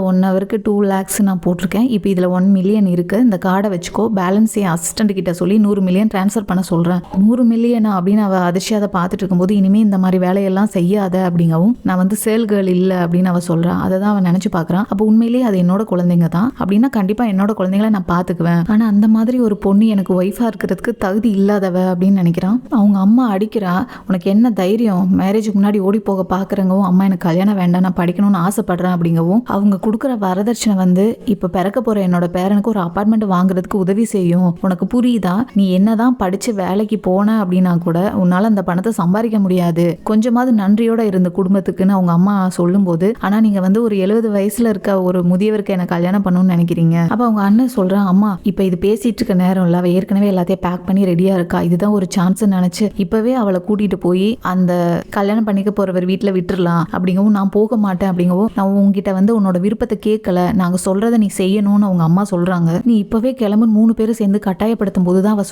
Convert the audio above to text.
1 ஹவருக்கு 2 லேக்ஸ் நான் போட்டிருக்கேன். இப்போ இதில் 1 மில்லியன் இருக்குது. இந்த கார்டை வச்சுக்கோ, பேலன்ஸ் என் அசிஸ்டண்ட் கிட்ட சொல்லி 100 மில்லியன் ட்ரான்ஸ்ஃபர் பண்ண சொல்கிறேன். 100 மில்லியனா அப்படின்னு அவள் அதிர்ச்சியாக அதை பார்த்துட்டு இருக்கும்போது, இனிமேல் இந்த மாதிரி வேலையெல்லாம் செய்யாத அப்படிங்கவும், நான் வந்து சேல் கேர்ள் இல்லை அப்படின்னு அவள் சொல்கிறான். அதை தான் அவன் நினச்சி பார்க்குறான். அப்போ உண்மையிலேயே அது என்னோட குழந்தைங்க தான் அப்படின்னா கண்டிப்பாக என்னோட குழந்தைங்கள நான் பார்த்துக்குவேன். ஆனால் அந்த மாதிரி ஒரு பொண்ணு எனக்கு ஒய்ஃபாக இருக்கிறதுக்கு தகுதி இல்லாதவ அப்படின்னு நினைக்கிறான். அவங்க அம்மா அடிக்கிறா, உனக்கு என்ன தைரியம், மேரேஜுக்கு முன்னாடி ஓடி போக பார்க்குறங்கவும், அம்மா எனக்கு கல்யாணம் வேண்டாம், நான் படிக்கணும்னு ஆசைப்படுறேன் அப்படிங்கவும், அவங்க கொடுக்குற வரதட்சணை வந்து இப்போ பிறக்க போற என்னோட பேரனுக்கு ஒரு அபார்ட்மெண்ட் வாங்குறதுக்கு உதவி செய்யும். உனக்கு புரியுதா? நீ என்னதான் படிச்சு வேலைக்கு போன அப்படின்னா கூட உன்னால அந்த பணத்தை சம்பாதிக்க முடியாது. கொஞ்சமாவது நன்றியோட இருந்த குடும்பத்துக்குன்னு அவங்க அம்மா சொல்லும்போது, ஆனா நீங்க வந்து ஒரு 70 வயசுல இருக்க ஒரு முதியவருக்கு என்ன கல்யாணம் பண்ணணும்னு நினைக்கிறீங்க. அப்ப அவங்க அண்ணன் சொல்றான், அம்மா இப்ப இது பேசிட்டு இருக்க நேரம் இல்ல, அவ ஏற்கனவே எல்லாத்தையும் பேக் பண்ணி ரெடியா இருக்கா, இதுதான் ஒரு சான்ஸ் நினைச்சு இப்பவே அவளை கூட்டிட்டு போய் அந்த கல்யாணம் பண்ணிக்க போறவர் வீட்டுல விட்டுறலாம் அப்படிங்கவும், நான் போக மாட்டேன் அப்படிங்கவும், நான் உங்ககிட்ட வந்து உன்னோட விருப்பத்தை கேட்கல, நாங்க சொல்றதை நீ செய்யணும்னு அவங்க அம்மா சொல்றாங்க. நீ இப்பவே கிளம்புன்னு 3 பேரும் சேர்ந்து கட்டாயப்படுத்தும் போதுதான் அவ